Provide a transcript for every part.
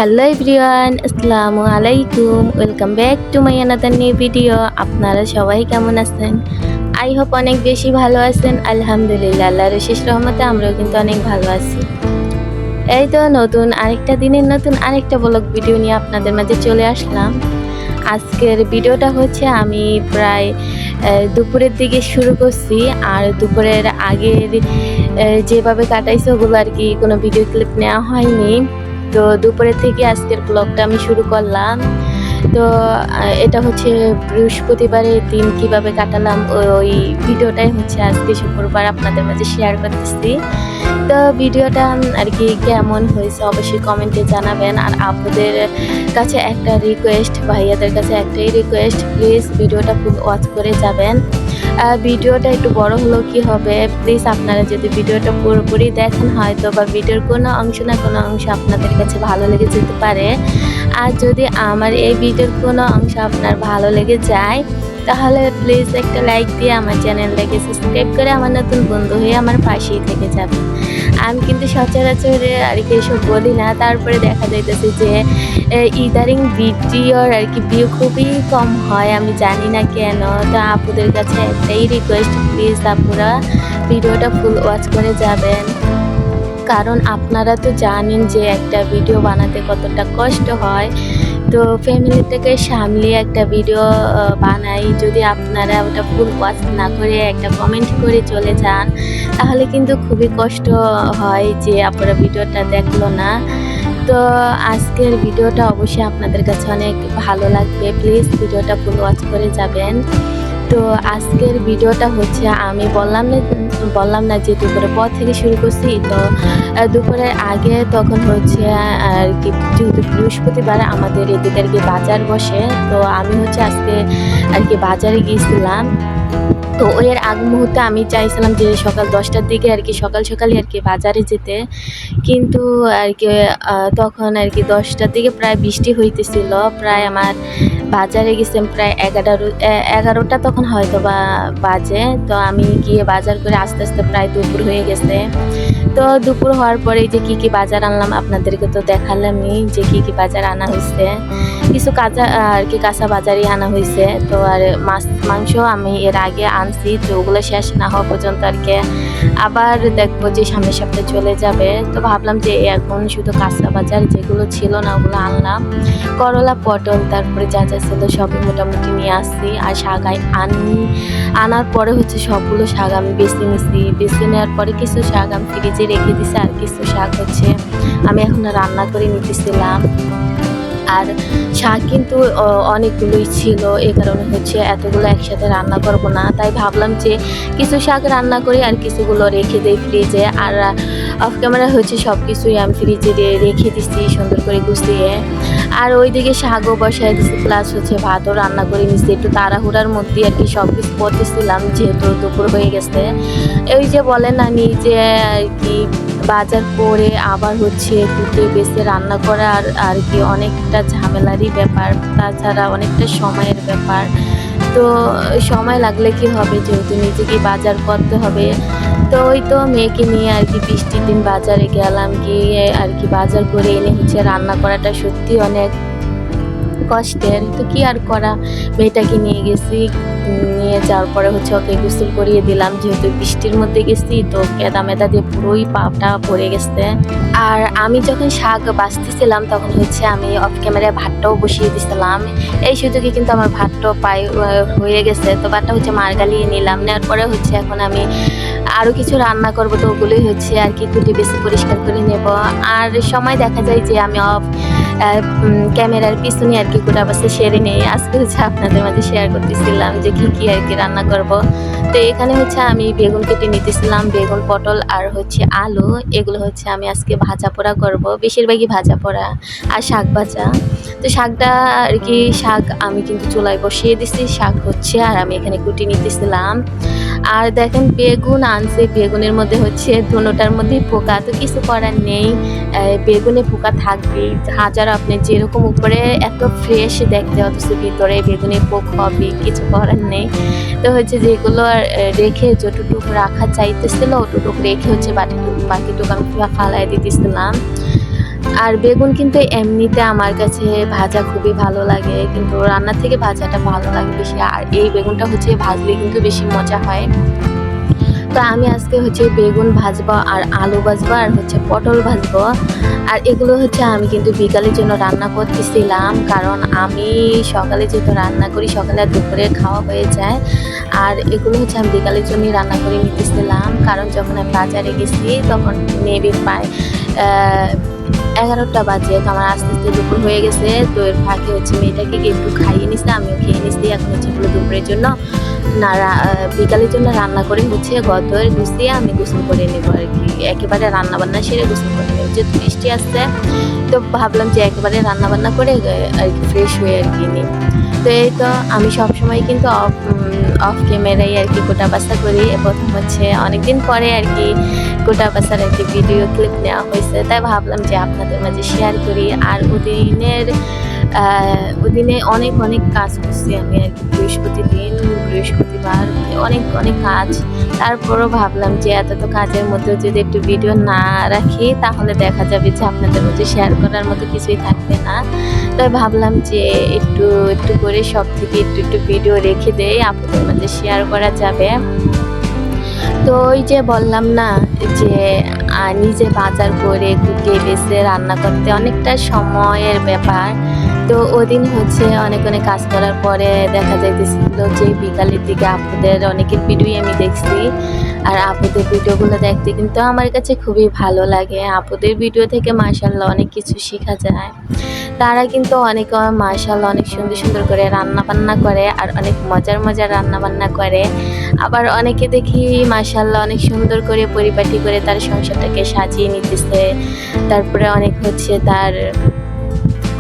Hello everyone, আসসালামু আলাইকুম। Welcome back to my another new video. আপনারা সবাই কেমন আছেন? আই হোপ অনেক বেশি ভালো আছেন। আলহামদুলিল্লাহ, আল্লাহর অশেষ রহমতে আমরাও কিন্তু অনেক ভালো আছি। এই তো নতুন আরেকটা দিনের নতুন আরেকটা ব্লগ ভিডিও নিয়ে আপনাদের মাঝে চলে আসলাম। আজকের ভিডিওটা হচ্ছে আমি প্রায় দুপুরের দিকে শুরু করছি। আর দুপুরের আগের যেভাবে কাটাইছে ওগুলো আর কি কোনো ভিডিও ক্লিপ নেওয়া হয়নি। তো দুপুরের থেকে আজকের ব্লগটা আমি শুরু করলাম। তো এটা হচ্ছে বৃহস্পতিবারের দিন কিভাবে কাটালাম ওই ভিডিওটাই হচ্ছে আজকে শুক্রবার আপনাদের মাঝে শেয়ার করতেছি। তো ভিডিওটা আর কি কেমন হয়েছে অবশ্যই কমেন্টে জানাবেন। আর আপুদের কাছে একটা রিকোয়েস্ট, ভাইয়াদের কাছে একটাই রিকোয়েস্ট, প্লিজ ভিডিওটা ফুল ওয়াচ করে যাবেন। ভিডিওটা একটু বড় হলেও কি হবে, প্লিজ আপনারা যদি ভিডিওটা পুরোপুরি দেখেন হয়তো বা ভিডিওর কোনো অংশ না কোনো অংশ আপনাদের কাছে ভালো লেগে যেতে পারে। আর যদি আমার এই ভিডিওর কোনো অংশ আপনার ভালো লেগে যায় তাহলে প্লিজ একটা লাইক দিয়ে আমার চ্যানেলটাকে সাবস্ক্রাইব করে আমার নতুন বন্ধু হয়ে আমার পাশেই থেকে যাবেন। আমি কিন্তু সচরাচর আর কি এসব বলি না, তারপরে দেখা যাইতেছে যে ইদারিং ভিডিওর আর কি ভিউ খুবই কম হয়, আমি জানি না কেন। তো আপুদের কাছে একটাই রিকোয়েস্ট, প্লিজ আপুরা ভিডিওটা ফুল ওয়াচ করে যাবেন। কারণ আপনারা তো জানেন যে একটা ভিডিও বানাতে কতটা কষ্ট হয়। তো ফ্যামিলিটাকে সামলিয়ে একটা ভিডিও বানাই, যদি আপনারা ওটা ফুল ওয়াচ না করে একটা কমেন্ট করে চলে যান তাহলে কিন্তু খুবই কষ্ট হয় যে আপনারা ভিডিওটা দেখলো না। তো আজকের ভিডিওটা অবশ্যই আপনাদের কাছে অনেক ভালো লাগবে, প্লিজ ভিডিওটা ফুল ওয়াচ করে যাবেন। তো আজকের ভিডিওটা হচ্ছে আমি বললাম না যে দুপুরের পর থেকে শুরু করছি। তো দুপুরের আগে তখন হচ্ছে আর কি যেহেতু বৃহস্পতিবার আমাদের এদিকে আর কি বাজার বসে, তো আমি হচ্ছে আজকে আর কি বাজারে গিয়েছিলাম। তো এর আগ মুহূর্তে আমি চাইছিলাম যে সকাল 10টার দিকে আর কি সকালই আর কি বাজারে যেতে, কিন্তু আর কি তখন আর কি 10টার দিকে প্রায় বৃষ্টি হইতেছিল। প্রায় আমার বাজারে গেছিলাম প্রায় 11টা তখন হয়তো বা বাজে। তো আমি গিয়ে বাজার করে আস্তে আস্তে প্রায় দুপুর হয়ে গেছে। তো দুপুর হওয়ার পরে যে কী বাজার আনলাম আপনাদেরকে তো দেখালামই যে কী বাজার আনা হয়েছে। কিছু কাঁচা বাজারই আনা হয়েছে। তো আর মাছ মাংস আমি এর আগে আনছি, তো ওগুলো শেষ না হওয়া পর্যন্ত আর কি আবার দেখবো যে সামনের সপ্তাহে চলে যাবে। তো ভাবলাম যে এখন শুধু কাঁচা বাজার যেগুলো ছিল না ওগুলো আনলাম। করলা, পটল, তারপরে যা যা ছিল সবই মোটামুটি নিয়ে আসছি। আর শাক আনার পরে হচ্ছে সবগুলো শাক আমি বেছে নেওয়ার পরে কিছু শাক আমি ফ্রিজে রেখে দিছি, আর কিছু শাক হচ্ছে আমি এখন রান্না করে নিতেছিলাম। আর শাক কিন্তু অনেকগুলোই ছিল, এই কারণে হচ্ছে এতগুলো একসাথে রান্না করব না, তাই ভাবলাম যে কিছু শাক রান্না করি আর কিছুগুলো রেখে দিই ফ্রিজে। আর অফ ক্যামেরা হচ্ছে সব কিছুই আমি ফ্রিজে রেখে দিচ্ছি সুন্দর করে গুছিয়ে। আর ওইদিকে শাকও বসাই দিচ্ছি, প্লাস হচ্ছে ভাতও রান্না করে নিচ্ছি। একটু তাড়াহুড়ার মধ্যে আর কি সব কিছু করতেছিলাম যেহেতু দুপুর হয়ে গেছে। ওই যে বলেন না নিজে আর কি বাজার করে আবার হচ্ছে কুটে বেছে রান্না করা আর কি অনেকটা ঝামেলারই ব্যাপার, তাছাড়া অনেকটা সময়ের ব্যাপার। তো সময় লাগলে কি হবে, যেহেতু নিজেকে বাজার করতে হবে। তো ওই তো মেয়েকে নিয়ে আর কি বৃষ্টির দিন বাজারে গেলাম, গিয়ে আর কি বাজার করে এনে হচ্ছে রান্না করাটা সত্যি অনেক কষ্টের। তো কি আর করা, মেয়েটাকে নিয়ে গেছি, নিয়ে যাওয়ার পরে হচ্ছে ওকে গোসল করিয়ে দিলাম, যেহেতু বৃষ্টির মধ্যে গেছি তো কেদা মেদা দিয়ে পুরোই পাটা ভরে গেছে। আর আমি যখন শাক বাছতেছিলাম তখন হচ্ছে আমি অফ ক্যামেরায় ভাতটাও বসিয়ে দিছিলাম। এই সুযোগে কিন্তু আমার ভাতটাও হয়ে গেছে। তো ভাতটা হচ্ছে মার গালিয়ে নিলাম, নেওয়ার পরে হচ্ছে এখন আমি আরও কিছু রান্না করবো, তো ওগুলোই হচ্ছে আর কি কুটি বেশি পরিষ্কার করে নেব। আর সময় দেখা যায় যে আমি ক্যামেরার পিছনে আর কি গোটা বাসে সেরে নেই। আজকে হচ্ছে আপনাদের মাঝে শেয়ার করতেছিলাম যে কী আর কি রান্না করব। তো এখানে হচ্ছে আমি বেগুন কেটে নিতেছিলাম, বেগুন, পটল আর হচ্ছে আলু, এগুলো হচ্ছে আমি আজকে ভাজা পোড়া করব, বেশিরভাগই ভাজা পোড়া আর শাক ভাজা। তো শাকটা আর কি শাক আমি কিন্তু চুলায় বসিয়ে দিছি, শাক হচ্ছে আর আমি এখানে কুটি নিতেছিলাম। আর দেখেন বেগুন আনছে, বেগুনের মধ্যে হচ্ছে দুটোটার মধ্যেই পোকা, তো কিছু করার নেই, বেগুনে পোকা থাকবেই। হাজার আপনি যেরকম উপরে এত ফ্রেশ দেখতে অথচ ভিতরে বেগুনে পোক হবে, কিছু করার নেই। তো হচ্ছে যেগুলো রেখে যতটুকু রাখা চাইতেছিল ওটুকু রেখে হচ্ছে বাকিটুকু আমি ফালাই দিতেছিলাম। আর বেগুন কিন্তু এমনিতে আমার কাছে ভাজা খুবই ভালো লাগে, কিন্তু রান্নার থেকে ভাজাটা ভালো লাগে বেশি। আর এই বেগুনটা হচ্ছে ভাজলে কিন্তু বেশি মজা হয়। তো আমি আজকে হচ্ছে বেগুন ভাজবো আর আলু ভাজবো আর হচ্ছে পটল ভাজবো। আর এগুলো হচ্ছে আমি কিন্তু বিকালের জন্য রান্না করতেছিলাম, কারণ আমি সকালে যেহেতু রান্না করি সকালে আর দুপুরে খাওয়া হয়ে যায়। আর এগুলো হচ্ছে আমি বিকালের জন্যই রান্না করে নিতেছিলাম, কারণ যখন আমি বাজারে গেছি তখন মেবি প্রায় 11টা বাজে। তো আমার আস্তে আস্তে দুপুর হয়ে গেছে। তো এর ফাঁকে হচ্ছে মেয়েটাকে একটু খাইয়ে নিছে, আমিও খেয়ে নিচ্ছি। এখন হচ্ছে এগুলো দুপুরের জন্য না বিকালের জন্য রান্না করে হচ্ছে গদর গুছিয়ে আমি গোসল করে নেব আর কি। একেবারে রান্না বান্না সেরে গোসল করে নেব, যেহেতু বৃষ্টি আসছে তো ভাবলাম যে একেবারে রান্না বান্না করে আর কি ফ্রেশ হয়ে আর কি নিই। তো এই তো আমি সবসময় কিন্তু অফ ক্যামেরাই আর কি গোটা বাসা করি। প্রথম হচ্ছে অনেকদিন পরে আর কি গোটা বাসার একটি ভিডিও ক্লিপ নেওয়া হয়েছে, তাই ভাবলাম যে আপনাদের মাঝে শেয়ার করি। আর ওদিনে অনেক অনেক কাজ করছি আমি আর কি। বৃহস্পতিবার অনেক অনেক কাজ। তারপরও ভাবলাম যে এত তো কাজের মধ্যে যদি একটু ভিডিও না রাখি তাহলে দেখা যাবে যে আপনাদের মধ্যে শেয়ার করার মতো কিছুই থাকবে না। তাই ভাবলাম যে একটু একটু করে সব থেকে একটু একটু ভিডিও রেখে দেই, আপনাদের মধ্যে শেয়ার করা যাবে। তো ওই যে বললাম না যে নিজে বাজার করে কুটিয়ে বেছে রান্না করতে অনেকটা সময়ের ব্যাপার। তো ওদিন হচ্ছে অনেক অনেক কাজ করার পরে দেখা যাইতেছিল যে বিকালের দিকে আপুদের অনেকের ভিডিওই আমি দেখছি। আর আপুদের ভিডিওগুলো দেখতে কিন্তু আমার কাছে খুবই ভালো লাগে। আপুদের ভিডিও থেকে মাশাআল্লাহ অনেক কিছু শেখা যায়। তারা কিন্তু অনেক মাশাআল্লাহ অনেক সুন্দর সুন্দর করে রান্না বান্না করে আর অনেক মজার মজার রান্না বান্না করে। আবার অনেকে দেখি মাশাআল্লাহ অনেক সুন্দর করে পরিপাটি করে তার সংসারটাকে সাজিয়ে নিতেছে। তারপরে অনেক হচ্ছে তার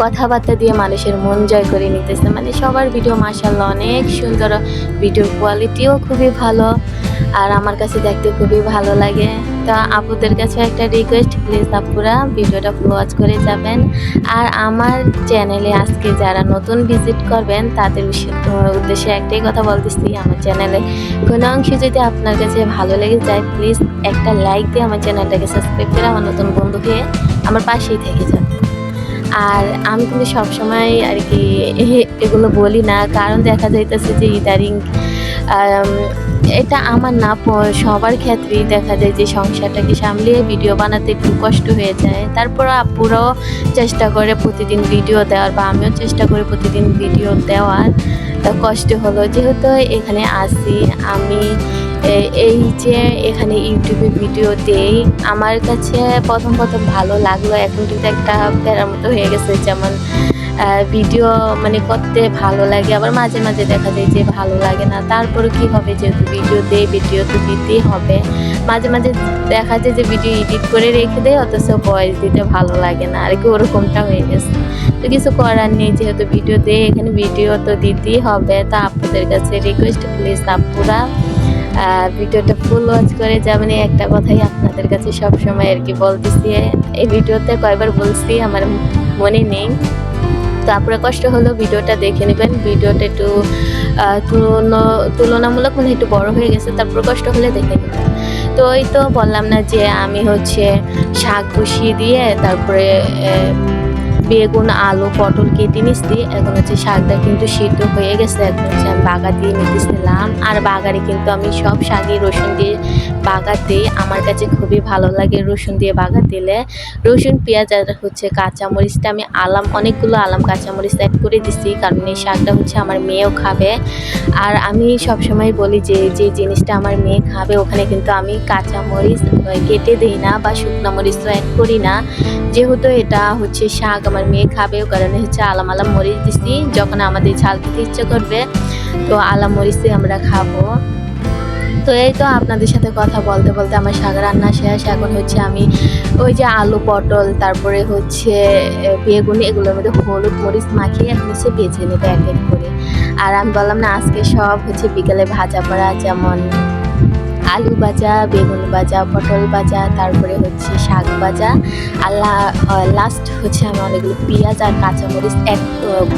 কথাবার্তা দিয়ে মানুষের মন জয় করে নিতেছে। মানে সবার ভিডিও মাশাআল্লাহ অনেক সুন্দর, ভিডিওর কোয়ালিটিও খুবই ভালো আর আমার কাছে দেখতে খুবই ভালো লাগে। তো আপুদের কাছে একটা রিকোয়েস্ট, প্লিজ আপুরা ভিডিওটা ফুল ওয়াচ করে যাবেন। আর আমার চ্যানেলে আজকে যারা নতুন ভিজিট করবেন তাদের উদ্দেশ্যে একটাই কথা বলতেছি, আমার চ্যানেলে কোনো অংশ যদি আপনার কাছে ভালো লেগে যায় প্লিজ একটা লাইক দিয়ে আমার চ্যানেলটাকে সাবস্ক্রাইব করে আমার নতুন বন্ধু হয়ে আমার পাশেই থেকে যান। আর আমি কিন্তু সবসময় আর কি এগুলো বলি না, কারণ দেখা যাইতেছে যে ইদারিং এটা আমার না সবার ক্ষেত্রেই দেখা যায় যে সংসারটাকে সামলিয়ে ভিডিও বানাতে একটু কষ্ট হয়ে যায়। তারপর আপুরাও চেষ্টা করে প্রতিদিন ভিডিও দেওয়ার, বা আমিও চেষ্টা করি প্রতিদিন ভিডিও দেওয়ার। কষ্ট হলো যেহেতু এখানে আসি আমি, এই যে এখানে ইউটিউবে ভিডিও দেই, আমার কাছে প্রথম ভালো লাগলো, এখন কিন্তু একটা প্যারার মতো হয়ে গেছে। যেমন ভিডিও মানে করতে ভালো লাগে, আবার মাঝে মাঝে দেখা যায় যে ভালো লাগে না। তারপরে কি হবে, যেহেতু ভিডিও দেই ভিডিও তো দিতেই হবে। মাঝে মাঝে দেখা যায় যে ভিডিও এডিট করে রেখে দেয় অথচ ভয়েস দিতে ভালো লাগে না আর কি, ওরকমটা হয়ে গেছে। তো কিছু করার নেই, যেহেতু ভিডিও দেই এখানে ভিডিও তো দিতেই হবে। তো আপনাদের কাছে রিকোয়েস্ট, প্লিজ আপুরা ভিডিওটা ফুল ওয়াচ করে যাবেন। একটা কথাই আপনাদের কাছে সবসময় আর কি বলতেছি, এই ভিডিওতে কয়বার বলছি আমার মনে নেই। তো আপনারা কষ্ট হলো ভিডিওটা দেখে নেবেন। ভিডিওটা একটু তুলনামূলক মানে একটু বড় হয়ে গেছে, তারপর কষ্ট হলে দেখে নেবেন। তো ওই তো বললাম না যে আমি হচ্ছে শাক বসিয়ে দিয়ে তারপরে বেগুন আলু পটল কেটে নিচ্ছি। এখন হচ্ছে শাকটা কিন্তু সিদ্ধ হয়ে গেছে, এখন হচ্ছে আমি বাগার দিয়ে নিতেছিলাম। আর বাগারে কিন্তু আমি সব শাকই রসুন দিয়ে বাগার দিই, আমার কাছে খুবই ভালো লাগে রসুন দিয়ে বাগার দিলে। রসুন পেঁয়াজ আর হচ্ছে কাঁচামরিচটা আমি অনেকগুলো কাঁচামরিচ অ্যাড করে দিচ্ছি, কারণ এই শাকটা হচ্ছে আমার মেয়েও খাবে। আর আমি সবসময় বলি যে যে জিনিসটা আমার মেয়ে খাবে ওখানে কিন্তু আমি কাঁচামরিচ কেটে দিই না বা শুকনো মরিচও অ্যাড করি না, যেহেতু এটা হচ্ছে শাক আমার মেয়ে খাবে, ও কারণে হচ্ছে আলাম মরিচ দিচ্ছি। যখন আমাদের ঝাল খেতে ইচ্ছে করবে তো আলাম মরিচই আমরা খাবো। তো এই তো আপনাদের সাথে কথা বলতে বলতে আমার শাক রান্না শেষ। এখন হচ্ছে আমি ওই যে আলু পটল তারপরে হচ্ছে বেগুন এগুলোর মধ্যে হলুদ মরিচ মাখিয়ে এখন হচ্ছে বেছে নেবো এক এক করে। আর আমি বললাম না আজকে সব হচ্ছে বিকেলে ভাজা পড়া, যেমন আলু ভাজা, বেগুন ভাজা, পটল ভাজা, তারপরে হচ্ছে শাক ভাজা। আর লাস্ট হচ্ছে আমি অনেকগুলো পেঁয়াজ আর কাঁচামরিচ এক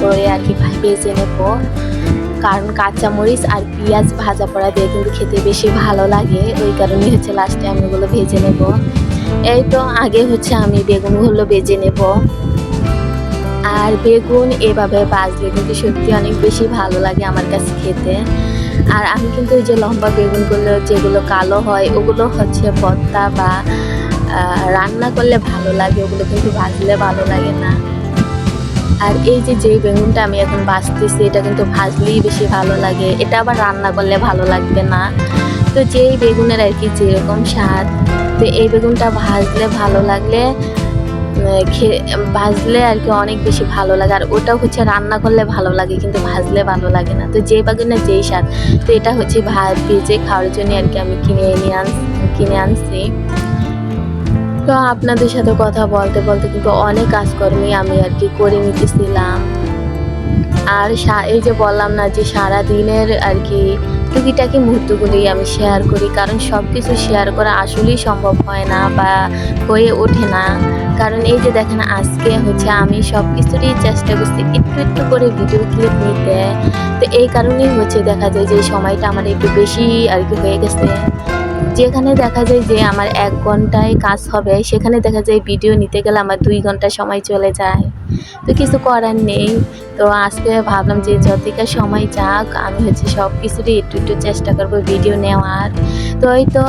করে আর কি ভেজে নেবো, কারণ কাঁচামরিচ আর পেঁয়াজ ভাজা পড়া দিয়ে কিন্তু খেতে বেশি ভালো লাগে, ওই কারণেই হচ্ছে লাস্টে আমি ওগুলো ভেজে নেব। এই তো আগে হচ্ছে আমি বেগুনগুলো ভেজে নেব। আর বেগুন এভাবে ভাজলে কিন্তু সত্যি অনেক বেশি ভালো লাগে আমার কাছে খেতে। আর আমি কিন্তু ওই যে লম্বা বেগুনগুলো যেগুলো কালো হয় ওগুলো হচ্ছে ভর্তা বা রান্না করলে ভালো লাগে, ওগুলো কিন্তু ভাজলে ভালো লাগে না। আর এই যে যেই বেগুনটা আমি এখন ভাজতেছি এটা কিন্তু ভাজলেই বেশি ভালো লাগে, এটা আবার রান্না করলে ভালো লাগবে না। তো যেই বেগুনের আর কি যেরকম স্বাদ, তো এই বেগুনটা ভাজলে ভালো লাগলে ভাজলে আর কি অনেক বেশি ভালো লাগে। আর ওটাও হচ্ছে রান্না করলে ভালো লাগে কিন্তু ভাজলে ভালো লাগে না। তো যে বেগুনের যেই স্বাদ, তো এটা হচ্ছে ভেজে খাওয়ার জন্য আর কি আমি কিনে আনছি। তো আপনাদের সাথে কথা বলতে বলতে কিন্তু অনেক কাজকর্মই আমি আর কি করে নিতেছিলাম। আর এই যে বললাম না যে সারাদিনের আর কি টুকিটাকি মুহূর্তগুলোই আমি শেয়ার করি, কারণ সব কিছু শেয়ার করা আসলেই সম্ভব হয় না বা হয়ে ওঠে না। কারণ এই যে দেখেন আজকে হচ্ছে আমি সব কিছুরই চেষ্টা করছি একটু একটু করে ভিডিও ক্লিপ নিতে। তো এই কারণেই হচ্ছে দেখা যায় যে সময়টা আমার একটু বেশি আর কি হয়ে গেছে। যেখানে দেখা যায় যে আমার ১ ঘন্টায় কাজ হবে, সেখানে দেখা যায় ভিডিও নিতে গেলে আমার ২ ঘন্টা সময় চলে যায়। তো কিছু করার নেই। তো আজকে ভাবলাম যে যতটা সময় যাক আমি হচ্ছে সব কিছুরই একটু একটু চেষ্টা করব ভিডিও নেওয়ার। তো এই তো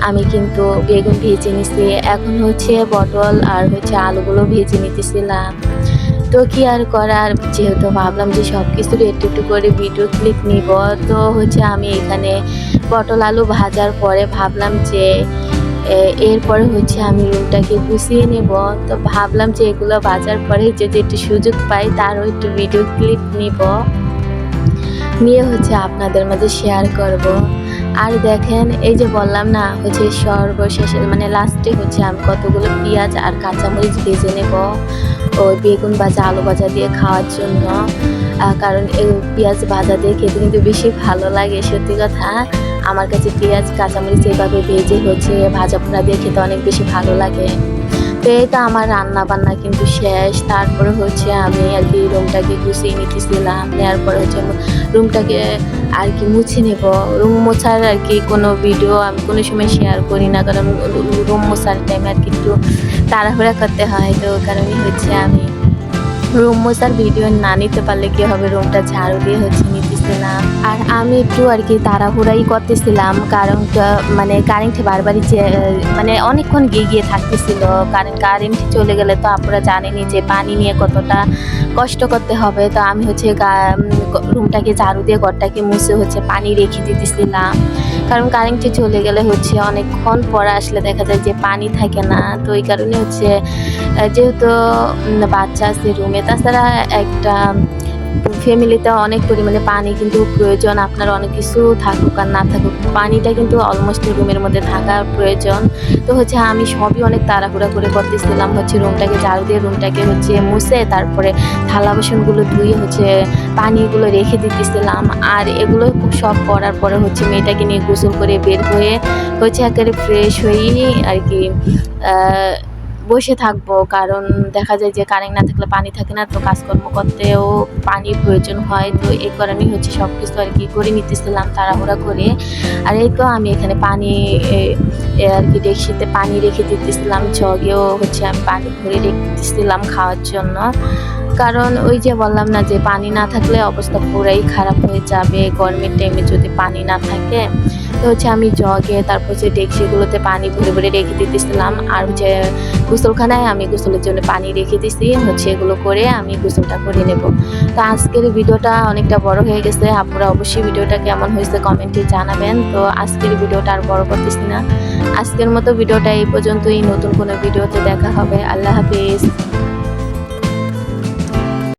আমি কিন্তু বেগুন ভেজে নিছি, এখন হচ্ছে পটল আর হচ্ছে আলুগুলো ভেজে নিতেছিলাম। তো কি আর করার, যেহেতু ভাবলাম যে সব কিছুরই একটু একটু করে ভিডিও ক্লিপ নিব, তো হচ্ছে আমি এখানে পটল আলু ভাজার পরে ভাবলাম যে এরপরে হচ্ছে আমি রুমটাকে গুছিয়ে নেব। তো ভাবলাম যে এগুলো ভাজার পরে যদি একটু সুযোগ পাই তারও একটু ভিডিও ক্লিপ নিয়ে হচ্ছে আপনাদের মাঝে শেয়ার করব। আর দেখেন এই যে বললাম না হচ্ছে সর্বশেষে মানে লাস্টে হচ্ছে আমি কতগুলো পেঁয়াজ আর কাঁচামরিচ ভেজে নেব ওই বেগুন ভাজা আলু ভাজা দিয়ে খাওয়ার জন্য। কারণ এই পেঁয়াজ ভাজা দিয়ে খেতে কিন্তু বেশি ভালো লাগে। সত্যি কথা আমার কাছে পেঁয়াজ কাঁচামরিচ এভাবে ভেজে হচ্ছে ভাজা পোড়া দিয়ে খেতে অনেক বেশি ভালো লাগে। তো এই তো আমার রান্না বান্না কিন্তু শেষ। তারপরে হচ্ছে আমি আর কি রুমটাকে গুছিয়ে নিতেছিলাম, নেওয়ার পরে হচ্ছে রুমটাকে আর কি মুছে নেব। রুম মোছার আর কি কোনো ভিডিও আমি কোনো সময় শেয়ার করি না, কারণ রুম মোছার টাইমে আর কি একটু তাড়াহুড়া করতে হয়। তো ওই কারণেই হচ্ছে আমি রুম মোছার ভিডিও না নিতে পারলে কি হবে, রুমটা ঝাড়ু দিয়ে হচ্ছে নিতেছিলাম। আর আমি একটু আর কি তাড়াহুড়াই করতেছিলাম, কারণ মানে কারেন্ট বারবারই যে মানে অনেকক্ষণ গিয়ে থাকতেছিল। কারেন্ট চলে গেলে তো আপনারা জানেনই যে পানি নিয়ে কতটা কষ্ট করতে হবে। তো আমি হচ্ছে রুমটাকে ঝাড়ু দিয়ে ঘরটাকে মুছে হচ্ছে পানি রেখে দিতেছিলাম, কারণ কারেন্টে চলে গেলে হচ্ছে অনেকক্ষণ পরে আসলে দেখা যায় যে পানি থাকে না। তো এই কারণে হচ্ছে যেহেতু বাচ্চা আছে রুমে, তাছাড়া একটা ফ্যামিলিতে অনেক পরিমাণে পানি কিন্তু প্রয়োজন। আপনার অনেক কিছু থাকুক আর না থাকুক, পানিটা কিন্তু অলমোস্ট রুমের মধ্যে থাকা প্রয়োজন। তো হচ্ছে আমি সবই অনেক তাড়াহুড়া করে করতেছিলাম, হচ্ছে রুমটাকে ঝাড়ু দিয়ে রুমটাকে হচ্ছে মুছে তারপরে থালা বাসনগুলো ধুয়ে হচ্ছে পানিগুলো রেখে দিতেছিলাম। আর এগুলো সব করার পরে হচ্ছে মেয়েটাকে নিয়ে গোসল করে বের হয়ে হচ্ছে একেবারে ফ্রেশ হয়েই আর কি বসে থাকবো, কারণ দেখা যায় যে কারেন্ট না থাকলে পানি থাকে না, তো কাজকর্ম করতেও পানির প্রয়োজন হয়। তো এই কারণেই হচ্ছে সব কিছু আর কি করে নিতেছিলাম তাড়াহুড়া করে। আর এই তো আমি এখানে পানি আর কি ডেকচিতে পানি রেখে দিতেছিলাম, জগেও হচ্ছে আমি পানি ভরে রেখেছিলাম খাওয়ার জন্য। কারণ ওই যে বললাম না যে পানি না থাকলে অবস্থা পুরাই খারাপ হয়ে যাবে গরমের টাইমে যদি পানি না থাকে। তো হচ্ছে আমি জগে তারপর হচ্ছে ডেকচিগুলোতে পানি ভরে ভরে রেখে দিতেছিলাম। আর হচ্ছে গোসলখানায় আমি গোসলের জন্য পানি রেখে দিছি, হচ্ছে এগুলো করে আমি গোসলটা করে নেব। তো আজকের ভিডিওটা অনেকটা বড় হয়ে গেছে, আপনারা অবশ্যই ভিডিওটা কেমন হয়েছে কমেন্টে জানাবেন। তো আজকের ভিডিওটা আর বড় করতেছি না, আজকের মতো ভিডিওটা এই পর্যন্তই। নতুন কোনো ভিডিওতে দেখা হবে। আল্লাহ হাফিজ।